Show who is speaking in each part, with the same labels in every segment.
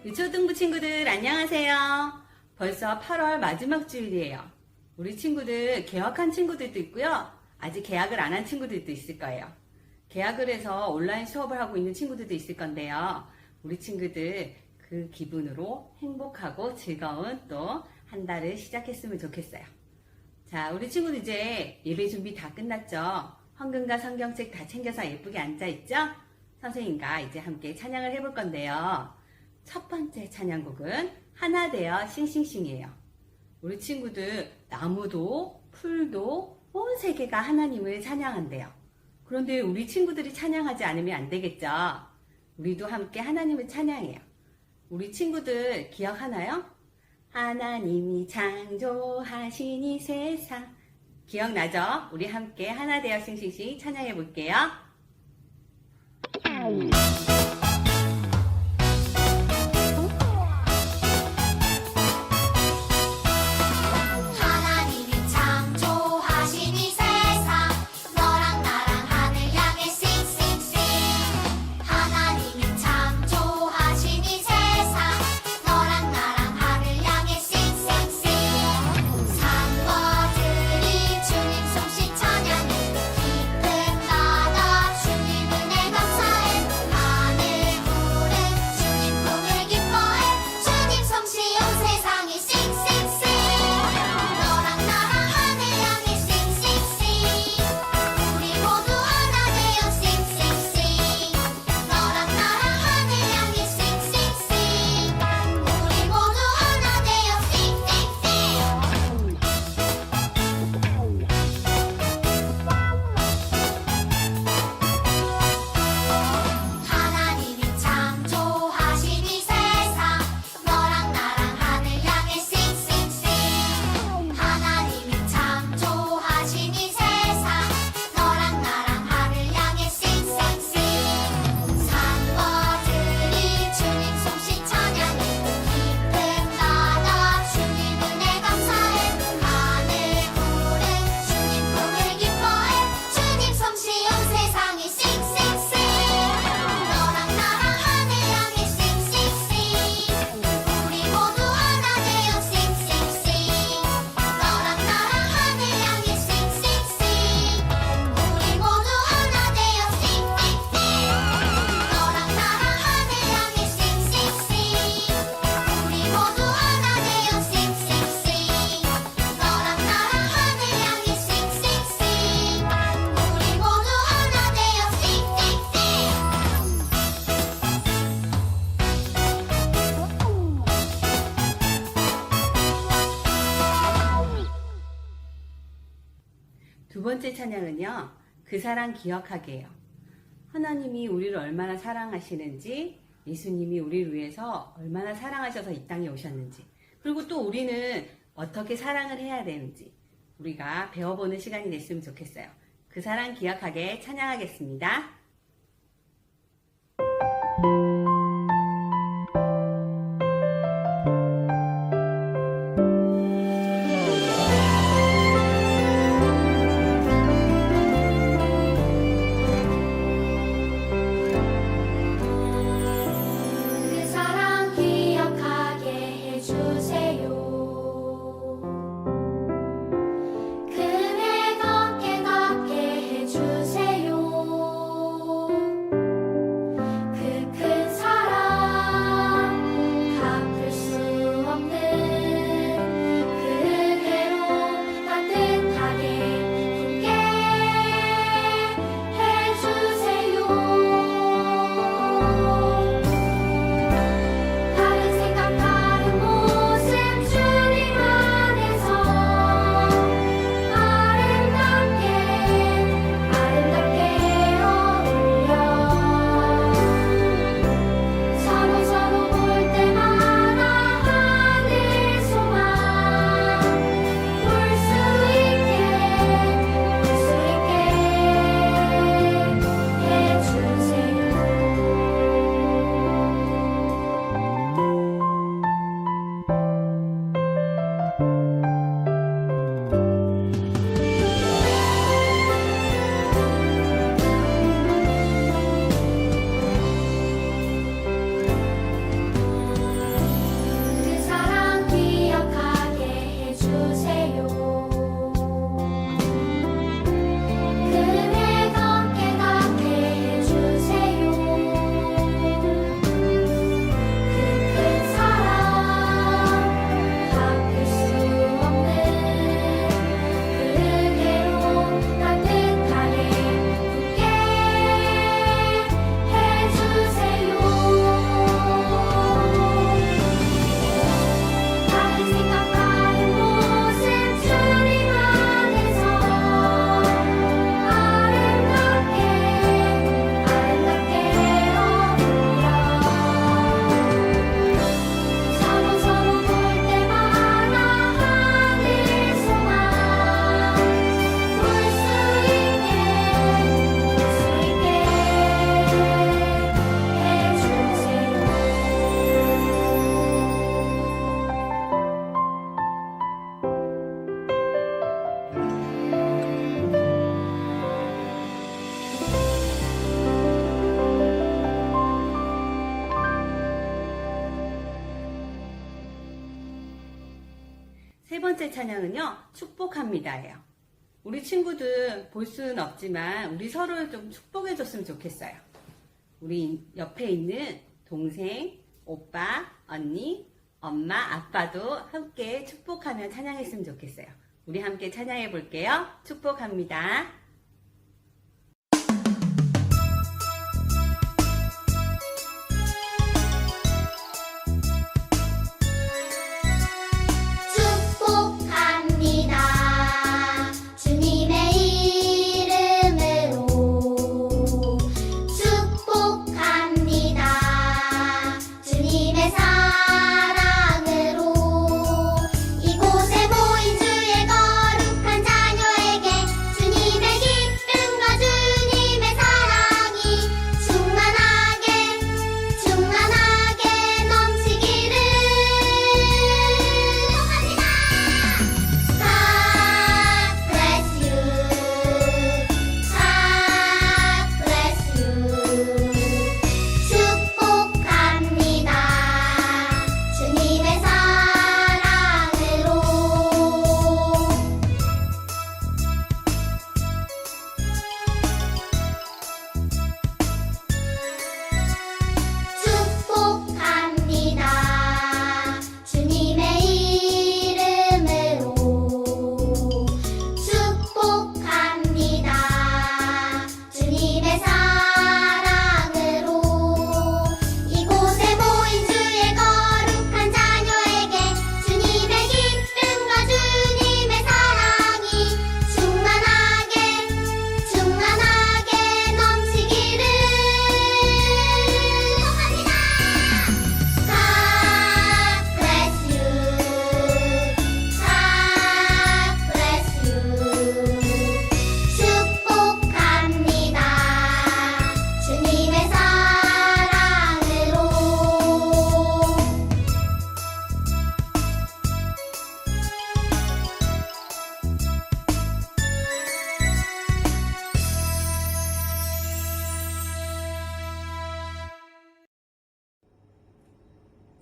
Speaker 1: 유초등부 친구들 안녕하세요. 벌써 8월 마지막 주일이에요. 우리 친구들 개학한 친구들도 있고요. 아직 개학을 안 한 친구들도 있을 거예요. 개학을 해서 온라인 수업을 하고 있는 친구들도 있을 건데요. 우리 친구들 그 기분으로 행복하고 즐거운 또 한 달을 시작했으면 좋겠어요. 자, 우리 친구들 이제 예배 준비 다 끝났죠? 헌금과 성경책 다 챙겨서 예쁘게 앉아있죠? 선생님과 이제 함께 찬양을 해볼 건데요. 첫 번째 찬양곡은 하나 되어 싱싱싱이에요. 우리 친구들 나무도 풀도 온 세계가 하나님을 찬양한대요. 그런데 우리 친구들이 찬양하지 않으면 안 되겠죠? 우리도 함께 하나님을 찬양해요. 우리 친구들 기억하나요? 하나님이 창조하신 이 세상. 기억나죠? 우리 함께 하나 되어 싱싱싱 찬양해 볼게요. 두 번째 찬양은요, 그 사랑 기억하게요. 하나님이 우리를 얼마나 사랑하시는지, 예수님이 우리를 위해서 얼마나 사랑하셔서 이 땅에 오셨는지, 그리고 또 우리는 어떻게 사랑을 해야 되는지 우리가 배워보는 시간이 됐으면 좋겠어요. 그 사랑 기억하게 찬양하겠습니다.
Speaker 2: 그네 걷게 해주세요.
Speaker 1: 번째 찬양은요, 축복합니다예요. 우리 친구들 볼 수는 없지만 우리 서로를 좀 축복해줬으면 좋겠어요. 우리 옆에 있는 동생, 오빠, 언니, 엄마, 아빠도 함께 축복하며 찬양했으면 좋겠어요. 우리 함께 찬양해 볼게요. 축복합니다.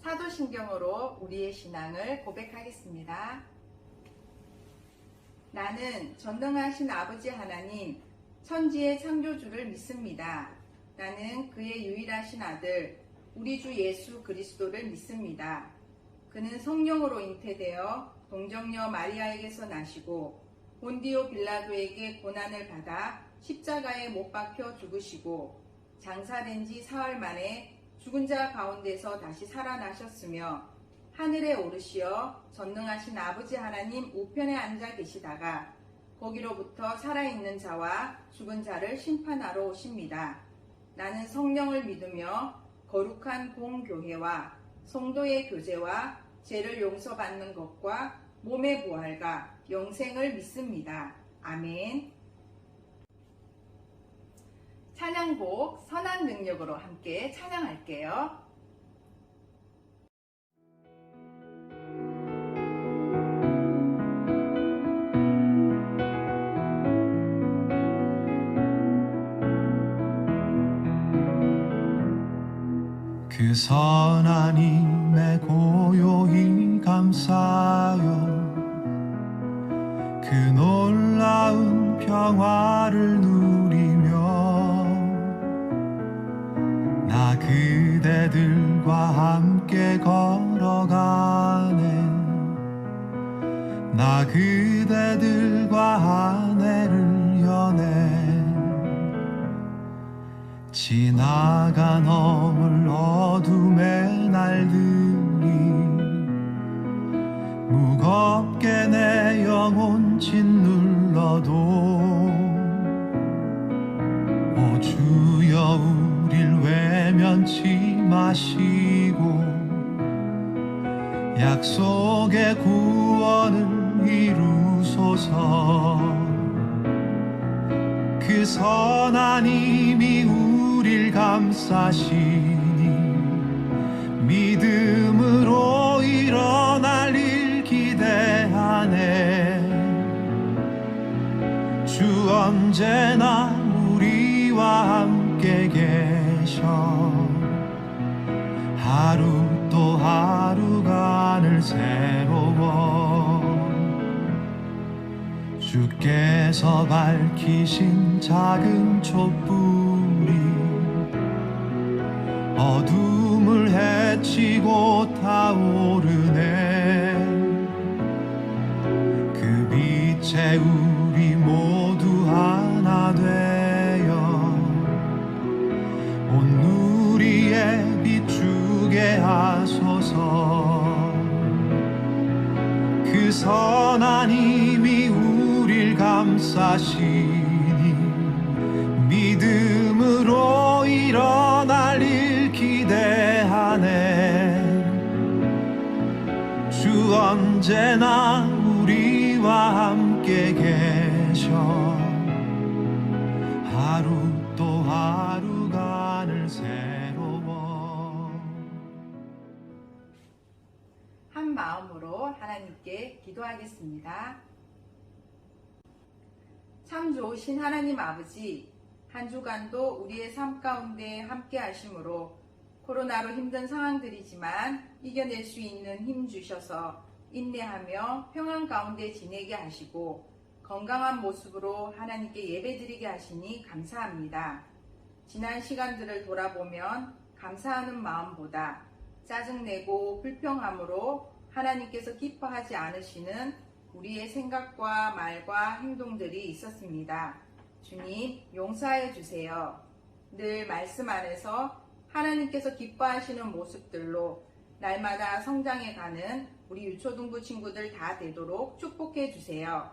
Speaker 2: 사도신경으로 우리의 신앙을 고백하겠습니다. 나는 전능하신 아버지 하나님, 천지의 창조주를 믿습니다. 나는 그의 유일하신 아들, 우리 주 예수 그리스도를 믿습니다. 그는 성령으로 잉태되어 동정녀 마리아에게서 나시고 본디오 빌라도에게 고난을 받아 십자가에 못 박혀 죽으시고 장사된 지 사흘 만에 죽은 자 가운데서 다시 살아나셨으며 하늘에 오르시어 전능하신 아버지 하나님 우편에 앉아 계시다가 거기로부터 살아있는 자와 죽은 자를 심판하러 오십니다. 나는 성령을 믿으며 거룩한 공교회와 성도의 교제와 죄를 용서받는 것과 몸의 부활과 영생을 믿습니다. 아멘. 찬양곡 선한 능력으로 함께 찬양할게요.
Speaker 3: 그 선한 힘에 고요히 감사하여 그 놀라운 평화를 누리며 나 그대들과 함께 걸어가네. 나 그대들과 한 해를 여네. 지나가 넘을 어둠의 날들이 무겁게 내 영혼 짓눌러도 오 주여 우릴 외면치 마시고 약속의 구원을 이루소서. 그 선한 힘이 우릴 감싸시니 믿음으로 일어날 일 기대하네. 주 언제나 우리와 함께 계셔 하루 또 하루가 늘 새로워. 주께서 밝히신 작은 촛불이 어둠을 헤치고 타오르네. 그 빛에 우리 모두 하나 되어 온 누리에 비추게 하소서. 그 선한 힘이 우릴 감싸시니 믿음으로 일어날 일 기대하네. 주 언제나 우리와 함께 계셔. 하루 또 하루가 늘 새로워.
Speaker 2: 한 마음으로 하나님께 기도하겠습니다. 참 좋으신 하나님 아버지, 한 주간도 우리의 삶 가운데 함께 하심으로 코로나로 힘든 상황들이지만 이겨낼 수 있는 힘 주셔서 인내하며 평안 가운데 지내게 하시고 건강한 모습으로 하나님께 예배드리게 하시니 감사합니다. 지난 시간들을 돌아보면 감사하는 마음보다 짜증내고 불평함으로 하나님께서 기뻐하지 않으시는 우리의 생각과 말과 행동들이 있었습니다. 주님, 용서하여 주세요. 늘 말씀 안에서 하나님께서 기뻐하시는 모습들로 날마다 성장해가는 우리 유초등부 친구들 다 되도록 축복해 주세요.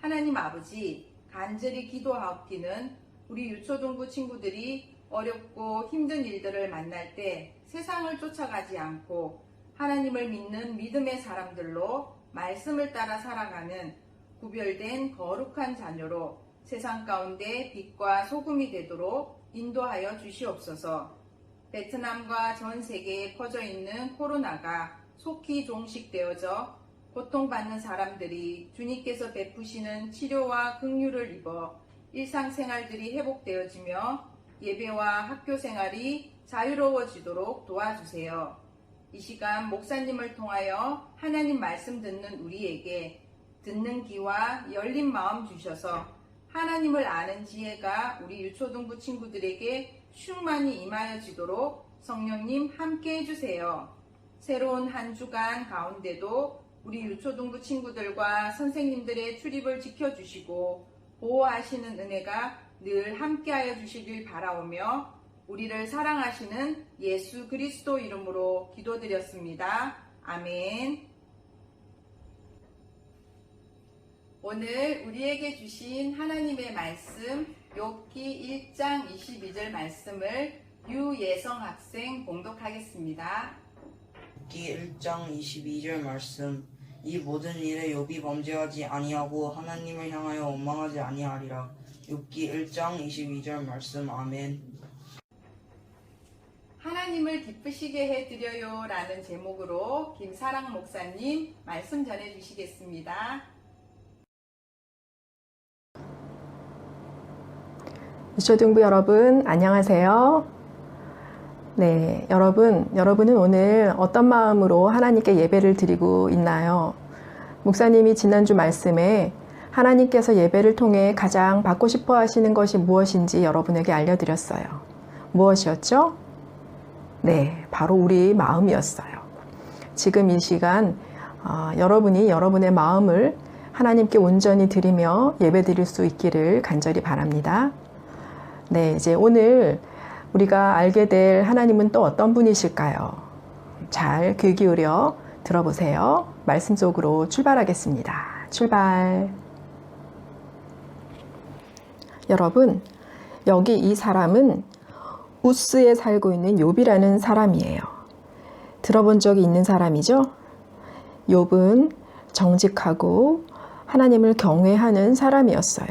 Speaker 2: 하나님 아버지, 간절히 기도하옵기는 우리 유초등부 친구들이 어렵고 힘든 일들을 만날 때 세상을 쫓아가지 않고 하나님을 믿는 믿음의 사람들로 말씀을 따라 살아가는 구별된 거룩한 자녀로 세상 가운데 빛과 소금이 되도록 인도하여 주시옵소서. 베트남과 전 세계에 퍼져 있는 코로나가 속히 종식되어져 고통받는 사람들이 주님께서 베푸시는 치료와 긍휼을 입어 일상생활들이 회복되어지며 예배와 학교 생활이 자유로워지도록 도와주세요. 이 시간 목사님을 통하여 하나님 말씀 듣는 우리에게 듣는 귀와 열린 마음 주셔서 하나님을 아는 지혜가 우리 유초등부 친구들에게 충만히 임하여지도록 성령님 함께 해주세요. 새로운 한 주간 가운데도 우리 유초등부 친구들과 선생님들의 출입을 지켜주시고 보호하시는 은혜가 늘 함께하여 주시길 바라오며 우리를 사랑하시는 예수 그리스도 이름으로 기도드렸습니다. 아멘. 오늘 우리에게 주신 하나님의 말씀 욥기 1장 22절 말씀을 유예성 학생 봉독하겠습니다.
Speaker 4: 욥기 1장 22절 말씀. 이 모든 일에 욥이 범죄하지 아니하고 하나님을 향하여 원망하지 아니하리라. 욥기 1장 22절 말씀. 아멘.
Speaker 2: 하나님을 기쁘시게 해드려요 라는 제목으로 김사랑 목사님 말씀 전해주시겠습니다.
Speaker 5: 유초등부 여러분 안녕하세요. 네, 여러분은 오늘 어떤 마음으로 하나님께 예배를 드리고 있나요? 목사님이 지난주 말씀에 하나님께서 예배를 통해 가장 받고 싶어 하시는 것이 무엇인지 여러분에게 알려드렸어요. 무엇이었죠? 네, 바로 우리 마음이었어요. 지금 이 시간 여러분이 여러분의 마음을 하나님께 온전히 드리며 예배 드릴 수 있기를 간절히 바랍니다. 네, 이제 오늘 우리가 알게 될 하나님은 또 어떤 분이실까요? 잘 귀 기울여 들어보세요. 말씀 속으로 출발하겠습니다. 출발. 여러분, 여기 이 사람은 우스에 살고 있는 욥이라는 사람이에요. 들어본 적이 있는 사람이죠? 욥은 정직하고 하나님을 경외하는 사람이었어요.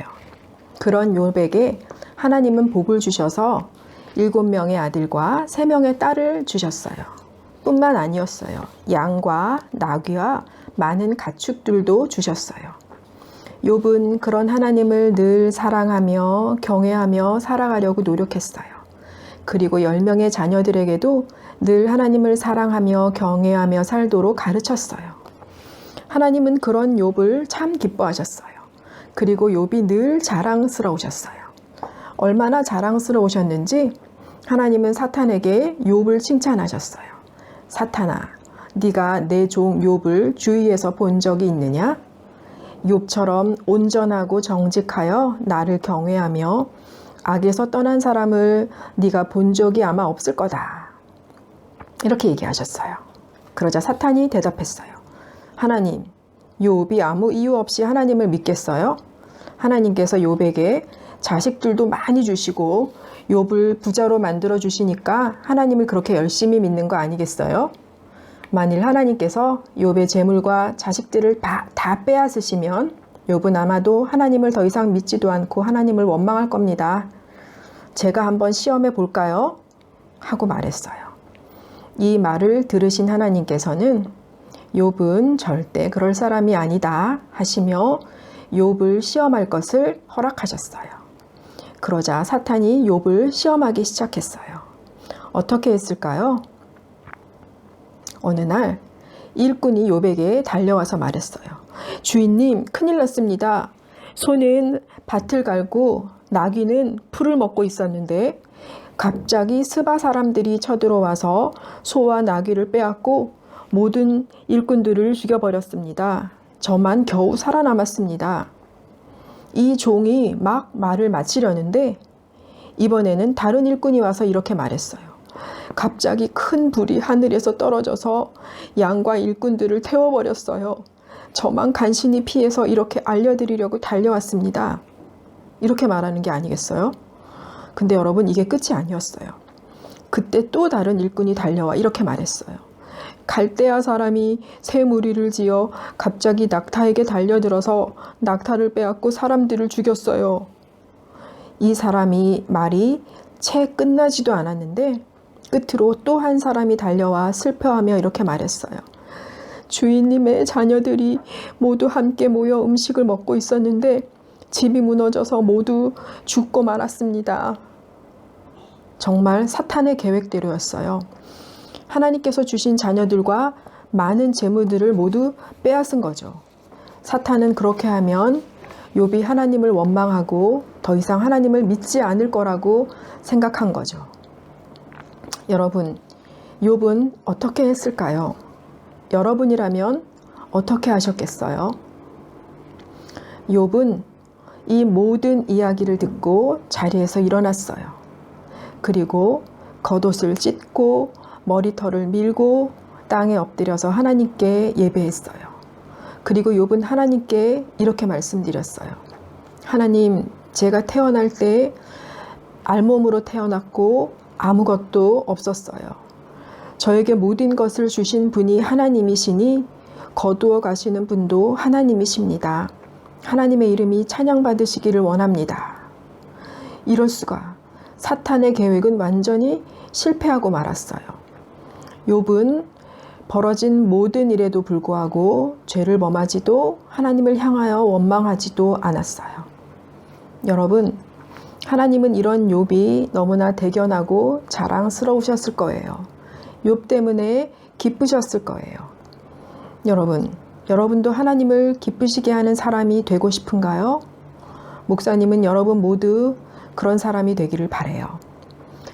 Speaker 5: 그런 욥에게 하나님은 복을 주셔서 7명의 아들과 3명의 딸을 주셨어요. 뿐만 아니었어요. 양과 나귀와 많은 가축들도 주셨어요. 욥은 그런 하나님을 늘 사랑하며 경외하며 살아가려고 노력했어요. 그리고 10명의 자녀들에게도 늘 하나님을 사랑하며 경외하며 살도록 가르쳤어요. 하나님은 그런 욥을 참 기뻐하셨어요. 그리고 욥이 늘 자랑스러우셨어요. 얼마나 자랑스러우셨는지 하나님은 사탄에게 욥을 칭찬하셨어요. 사탄아, 네가 내 종 욥을 주위에서 본 적이 있느냐? 욥처럼 온전하고 정직하여 나를 경외하며 악에서 떠난 사람을 네가 본 적이 아마 없을 거다. 이렇게 얘기하셨어요. 그러자 사탄이 대답했어요. 하나님, 욥이 아무 이유 없이 하나님을 믿겠어요? 하나님께서 욥에게 자식들도 많이 주시고 욥을 부자로 만들어 주시니까 하나님을 그렇게 열심히 믿는 거 아니겠어요? 만일 하나님께서 욥의 재물과 자식들을 다 빼앗으시면 욥은 아마도 하나님을 더 이상 믿지도 않고 하나님을 원망할 겁니다. 제가 한번 시험해 볼까요? 하고 말했어요. 이 말을 들으신 하나님께서는 욥은 절대 그럴 사람이 아니다 하시며 욥을 시험할 것을 허락하셨어요. 그러자 사탄이 욥을 시험하기 시작했어요. 어떻게 했을까요? 어느 날 일꾼이 욥에게 달려와서 말했어요. 주인님, 큰일 났습니다. 소는 밭을 갈고 나귀는 풀을 먹고 있었는데 갑자기 스바 사람들이 쳐들어와서 소와 나귀를 빼앗고 모든 일꾼들을 죽여버렸습니다. 저만 겨우 살아남았습니다. 이 종이 막 말을 마치려는데 이번에는 다른 일꾼이 와서 이렇게 말했어요. 갑자기 큰 불이 하늘에서 떨어져서 양과 일꾼들을 태워버렸어요. 저만 간신히 피해서 이렇게 알려드리려고 달려왔습니다. 이렇게 말하는 게 아니겠어요? 근데 여러분, 이게 끝이 아니었어요. 그때 또 다른 일꾼이 달려와 이렇게 말했어요. 갈대아 사람이 새 무리를 지어 갑자기 낙타에게 달려들어서 낙타를 빼앗고 사람들을 죽였어요. 이 사람이 말이 채 끝나지도 않았는데 끝으로 또 한 사람이 달려와 슬퍼하며 이렇게 말했어요. 주인님의 자녀들이 모두 함께 모여 음식을 먹고 있었는데 집이 무너져서 모두 죽고 말았습니다. 정말 사탄의 계획대로였어요. 하나님께서 주신 자녀들과 많은 재물들을 모두 빼앗은 거죠. 사탄은 그렇게 하면 욥이 하나님을 원망하고 더 이상 하나님을 믿지 않을 거라고 생각한 거죠. 여러분, 욥은 어떻게 했을까요? 여러분이라면 어떻게 하셨겠어요? 욥은 이 모든 이야기를 듣고 자리에서 일어났어요. 그리고 겉옷을 찢고 머리털을 밀고 땅에 엎드려서 하나님께 예배했어요. 그리고 욥은 하나님께 이렇게 말씀드렸어요. 하나님, 제가 태어날 때 알몸으로 태어났고 아무것도 없었어요. 저에게 모든 것을 주신 분이 하나님이시니 거두어 가시는 분도 하나님이십니다. 하나님의 이름이 찬양받으시기를 원합니다. 이럴 수가. 사탄의 계획은 완전히 실패하고 말았어요. 욥은 벌어진 모든 일에도 불구하고 죄를 범하지도 하나님을 향하여 원망하지도 않았어요. 여러분, 하나님은 이런 욥이 너무나 대견하고 자랑스러우셨을 거예요. 욥 때문에 기쁘셨을 거예요. 여러분도 하나님을 기쁘시게 하는 사람이 되고 싶은가요? 목사님은 여러분 모두 그런 사람이 되기를 바라요.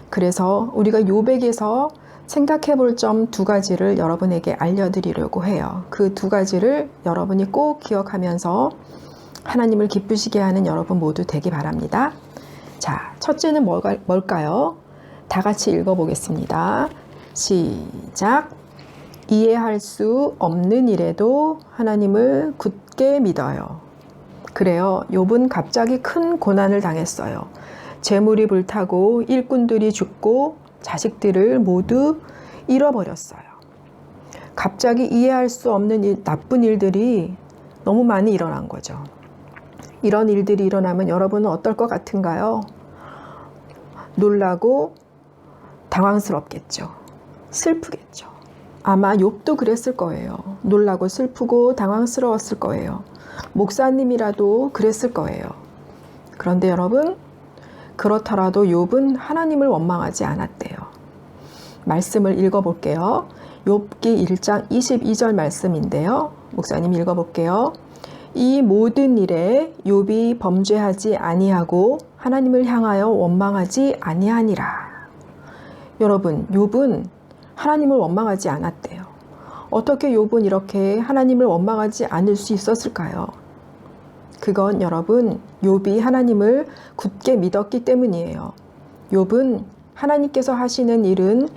Speaker 5: 그래서 우리가 욥에게서 생각해 볼 점 2가지를 여러분에게 알려드리려고 해요. 그 2가지를 여러분이 꼭 기억하면서 하나님을 기쁘시게 하는 여러분 모두 되기 바랍니다. 자, 첫째는 뭘까요? 다 같이 읽어보겠습니다. 시작. 이해할 수 없는 일에도 하나님을 굳게 믿어요. 그래요. 욥은 갑자기 큰 고난을 당했어요. 재물이 불타고 일꾼들이 죽고 자식들을 모두 잃어버렸어요. 갑자기 이해할 수 없는 나쁜 일들이 너무 많이 일어난 거죠. 이런 일들이 일어나면 여러분은 어떨 것 같은가요? 놀라고 당황스럽겠죠. 슬프겠죠. 아마 욥도 그랬을 거예요. 놀라고 슬프고 당황스러웠을 거예요. 목사님이라도 그랬을 거예요. 그런데 여러분, 그렇더라도 욥은 하나님을 원망하지 않았대요. 말씀을 읽어볼게요. 욥기 1장 22절 말씀인데요. 목사님 읽어볼게요. 이 모든 일에 욥이 범죄하지 아니하고 하나님을 향하여 원망하지 아니하니라. 여러분, 욥은 하나님을 원망하지 않았대요. 어떻게 욥은 이렇게 하나님을 원망하지 않을 수 있었을까요? 그건 여러분, 욥이 하나님을 굳게 믿었기 때문이에요. 욥은 하나님께서 하시는 일은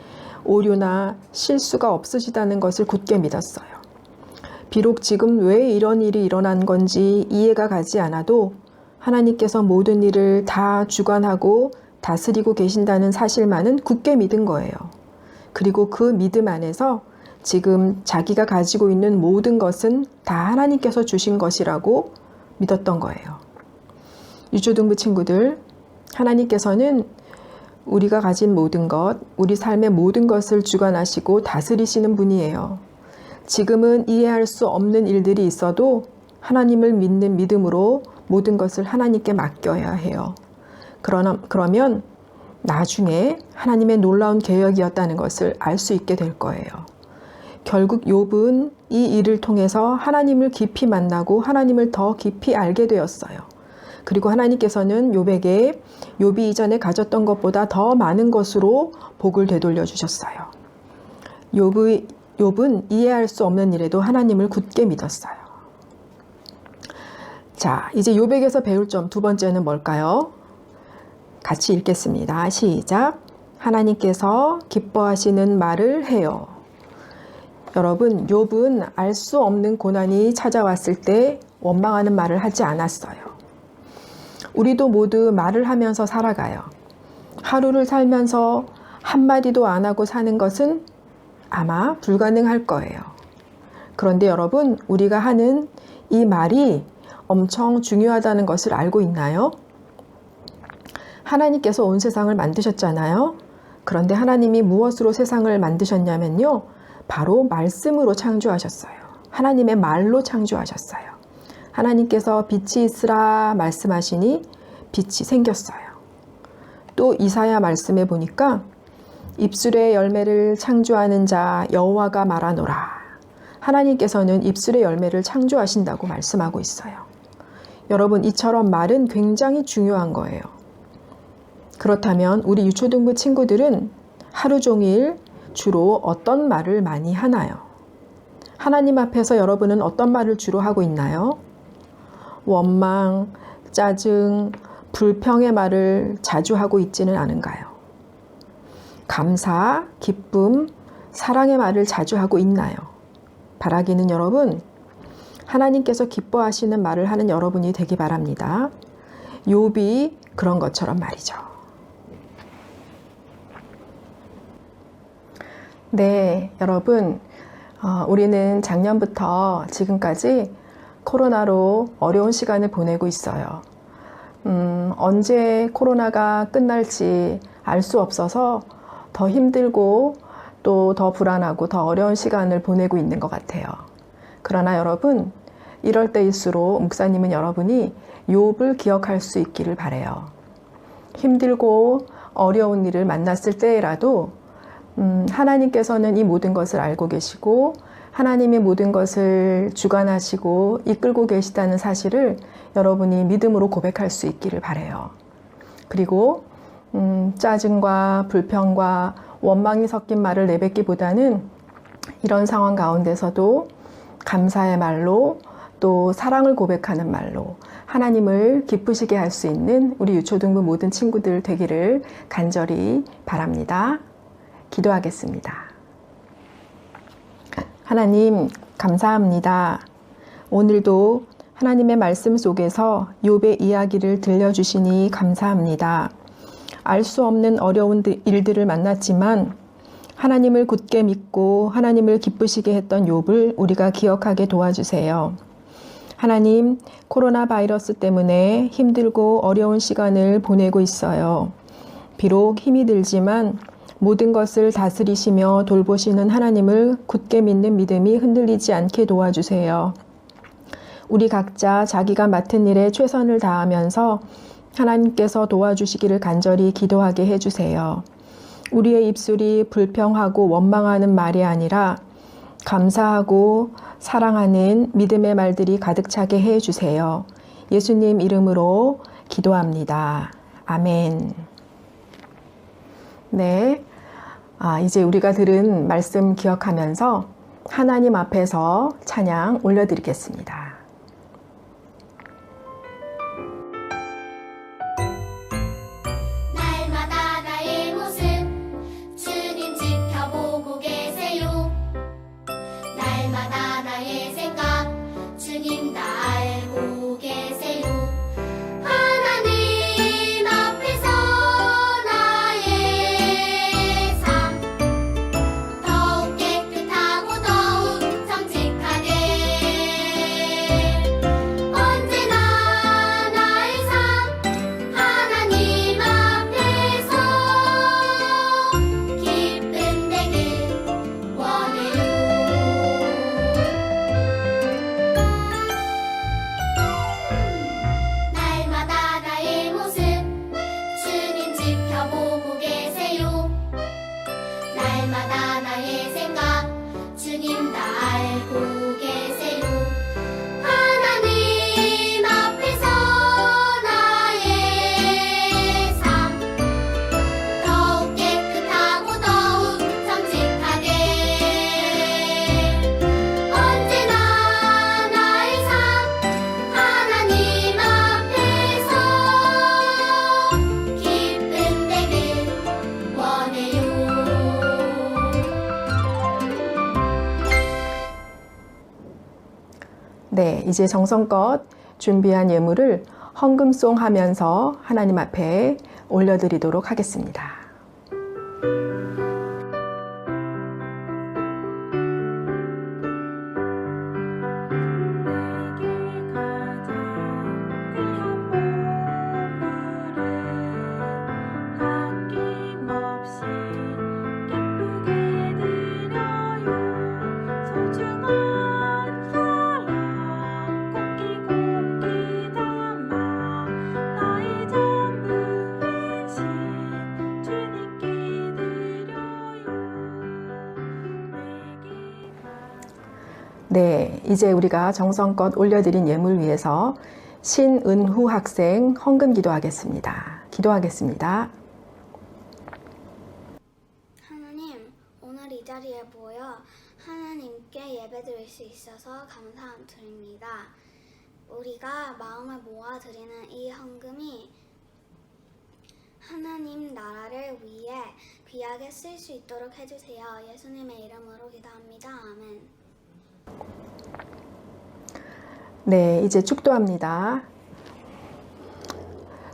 Speaker 5: 오류나 실수가 없으시다는 것을 굳게 믿었어요. 비록 지금 왜 이런 일이 일어난 건지 이해가 가지 않아도 하나님께서 모든 일을 다 주관하고 다스리고 계신다는 사실만은 굳게 믿은 거예요. 그리고 그 믿음 안에서 지금 자기가 가지고 있는 모든 것은 다 하나님께서 주신 것이라고 믿었던 거예요. 유초등부 친구들, 하나님께서는 우리가 가진 모든 것, 우리 삶의 모든 것을 주관하시고 다스리시는 분이에요. 지금은 이해할 수 없는 일들이 있어도 하나님을 믿는 믿음으로 모든 것을 하나님께 맡겨야 해요. 그러면 나중에 하나님의 놀라운 계획이었다는 것을 알 수 있게 될 거예요. 결국 욥은 이 일을 통해서 하나님을 깊이 만나고 하나님을 더 깊이 알게 되었어요. 그리고 하나님께서는 욥에게 욥이 이전에 가졌던 것보다 더 많은 것으로 복을 되돌려 주셨어요. 욥은 이해할 수 없는 일에도 하나님을 굳게 믿었어요. 자, 이제 욥에게서 배울 점 두 번째는 뭘까요? 같이 읽겠습니다. 시작. 하나님께서 기뻐하시는 말을 해요. 여러분, 욥은 알 수 없는 고난이 찾아왔을 때 원망하는 말을 하지 않았어요. 우리도 모두 말을 하면서 살아가요. 하루를 살면서 한마디도 안 하고 사는 것은 아마 불가능할 거예요. 그런데 여러분, 우리가 하는 이 말이 엄청 중요하다는 것을 알고 있나요? 하나님께서 온 세상을 만드셨잖아요. 그런데 하나님이 무엇으로 세상을 만드셨냐면요. 바로 말씀으로 창조하셨어요. 하나님의 말로 창조하셨어요. 하나님께서 빛이 있으라 말씀하시니 빛이 생겼어요. 또 이사야 말씀에 보니까 입술의 열매를 창조하는 자 여호와가 말하노라. 하나님께서는 입술의 열매를 창조하신다고 말씀하고 있어요. 여러분, 이처럼 말은 굉장히 중요한 거예요. 그렇다면 우리 유초등부 친구들은 하루 종일 주로 어떤 말을 많이 하나요? 하나님 앞에서 여러분은 어떤 말을 주로 하고 있나요? 원망, 짜증, 불평의 말을 자주 하고 있지는 않은가요? 감사, 기쁨, 사랑의 말을 자주 하고 있나요? 바라기는 여러분, 하나님께서 기뻐하시는 말을 하는 여러분이 되기 바랍니다. 욥이 그런 것처럼 말이죠. 네, 여러분, 우리는 작년부터 지금까지 코로나로 어려운 시간을 보내고 있어요. 언제 코로나가 끝날지 알 수 없어서 더 힘들고 또 더 불안하고 더 어려운 시간을 보내고 있는 것 같아요. 그러나 여러분, 이럴 때일수록 목사님은 여러분이 욥을 기억할 수 있기를 바라요. 힘들고 어려운 일을 만났을 때라도 하나님께서는 이 모든 것을 알고 계시고 하나님의 모든 것을 주관하시고 이끌고 계시다는 사실을 여러분이 믿음으로 고백할 수 있기를 바라요. 그리고 짜증과 불평과 원망이 섞인 말을 내뱉기보다는 이런 상황 가운데서도 감사의 말로 또 사랑을 고백하는 말로 하나님을 기쁘시게 할 수 있는 우리 유초등부 모든 친구들 되기를 간절히 바랍니다. 기도하겠습니다. 하나님, 감사합니다. 오늘도 하나님의 말씀 속에서 욥의 이야기를 들려주시니 감사합니다. 알 수 없는 어려운 일들을 만났지만 하나님을 굳게 믿고 하나님을 기쁘시게 했던 욥을 우리가 기억하게 도와주세요. 하나님, 코로나 바이러스 때문에 힘들고 어려운 시간을 보내고 있어요. 비록 힘이 들지만 모든 것을 다스리시며 돌보시는 하나님을 굳게 믿는 믿음이 흔들리지 않게 도와주세요. 우리 각자 자기가 맡은 일에 최선을 다하면서 하나님께서 도와주시기를 간절히 기도하게 해주세요. 우리의 입술이 불평하고 원망하는 말이 아니라 감사하고 사랑하는 믿음의 말들이 가득 차게 해 주세요. 예수님 이름으로 기도합니다. 아멘. 네. 이제 우리가 들은 말씀 기억하면서 하나님 앞에서 찬양 올려드리겠습니다.
Speaker 6: 날마다 나의 모습 주님 지켜보고 계세요. 날마다 나의 생각 주님 다 알고 계세요. 하나님 앞에서 나의 삶 더욱 깨끗하고 더욱 정직하게 언제나 나의 삶 하나님 앞에서 기쁨 되길 원해요. 날마다 나의 모습 주님 지켜보고 계세요. 날마다 나의 생각 주님 다 알고 계세요. 하나님 앞에서 나의 삶 더욱 깨끗하고 더욱 정직하게 언제나 나의 삶 하나님 앞에서 기쁨 되길 원해요.
Speaker 5: 네, 이제 정성껏 준비한 예물을 헌금송 하면서 하나님 앞에 올려드리도록 하겠습니다. 네, 이제 우리가 정성껏 올려드린 예물 위해서 신은후 학생 헌금 기도하겠습니다. 기도하겠습니다.
Speaker 6: 하나님, 오늘 이 자리에 모여 하나님께 예배드릴 수 있어서 감사드립니다. 우리가 마음을 모아 드리는 이 헌금이 하나님 나라를 위해 귀하게 쓸 수 있도록 해주세요. 예수님의 이름으로 기도합니다. 아멘.
Speaker 5: 네, 이제 축도합니다.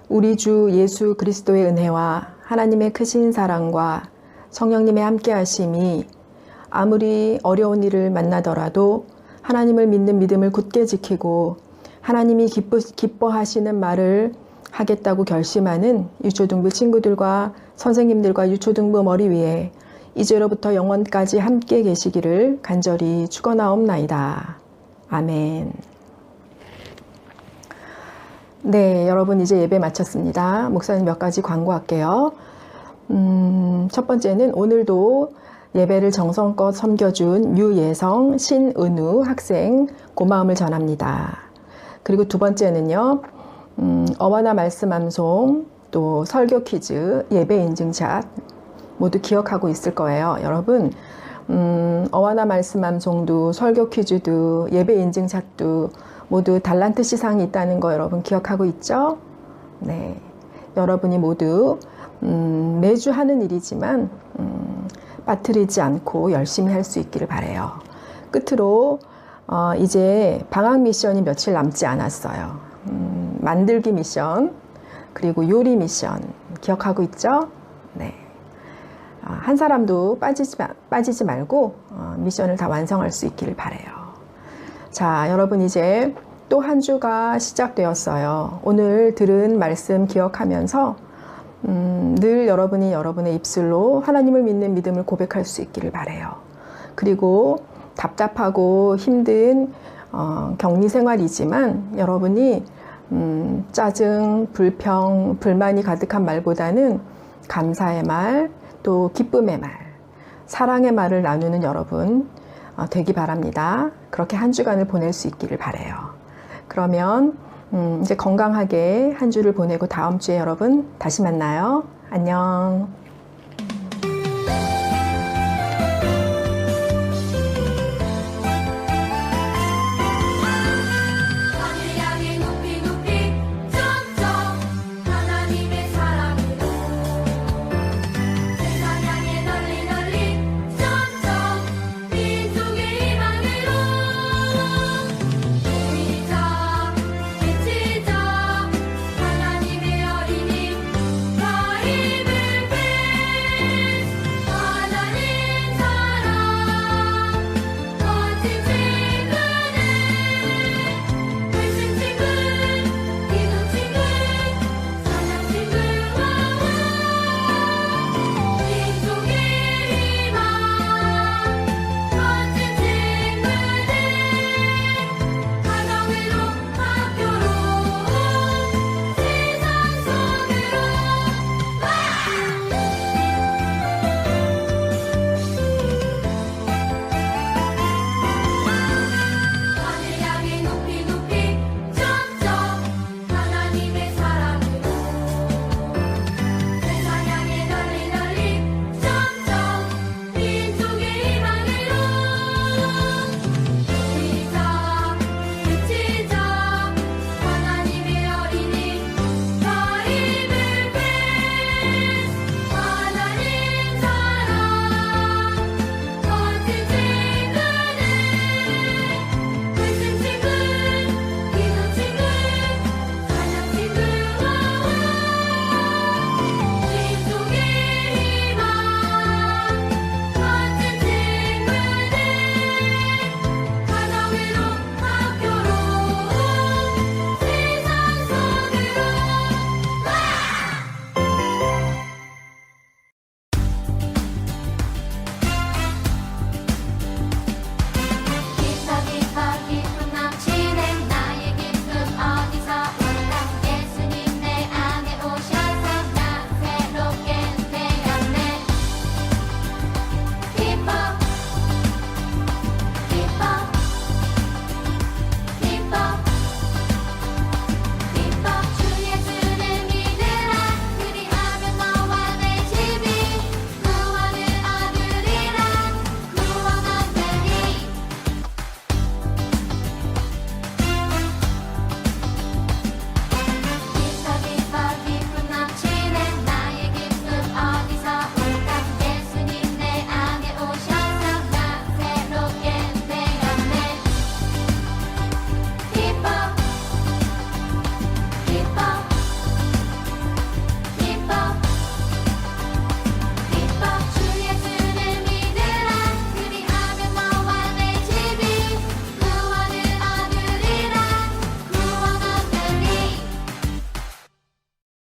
Speaker 5: 우리 주 예수 그리스도의 은혜와 하나님의 크신 사랑과 성령님의 함께하심이 아무리 어려운 일을 만나더라도 하나님을 믿는 믿음을 굳게 지키고 하나님이 기뻐하시는 말을 하겠다고 결심하는 유초등부 친구들과 선생님들과 유초등부 머리 위에 이제로부터 영원까지 함께 계시기를 간절히 축원하옵나이다. 아멘. 네, 여러분 이제 예배 마쳤습니다. 목사님 몇 가지 광고할게요. 첫 번째는 오늘도 예배를 정성껏 섬겨준 유예성, 신은우 학생 고마움을 전합니다. 그리고 두 번째는요, 어머나 말씀 암송, 또 설교 퀴즈, 예배 인증샷 모두 기억하고 있을 거예요. 여러분, 어와나 말씀 암송도 설교 퀴즈도 예배 인증샷도 모두 달란트 시상이 있다는 거 여러분 기억하고 있죠? 네, 여러분이 모두 매주 하는 일이지만 빠뜨리지 않고 열심히 할 수 있기를 바라요. 끝으로 이제 방학 미션이 며칠 남지 않았어요. 만들기 미션 그리고 요리 미션 기억하고 있죠? 네. 한 사람도 빠지지 말고 미션을 다 완성할 수 있기를 바라요. 자, 여러분 이제 또 한 주가 시작되었어요. 오늘 들은 말씀 기억하면서 늘 여러분이 여러분의 입술로 하나님을 믿는 믿음을 고백할 수 있기를 바라요. 그리고 답답하고 힘든 격리 생활이지만 여러분이 짜증, 불평, 불만이 가득한 말보다는 감사의 말, 또 기쁨의 말, 사랑의 말을 나누는 여러분 되기 바랍니다. 그렇게 한 주간을 보낼 수 있기를 바라요. 그러면 이제 건강하게 한 주를 보내고 다음 주에 여러분 다시 만나요. 안녕.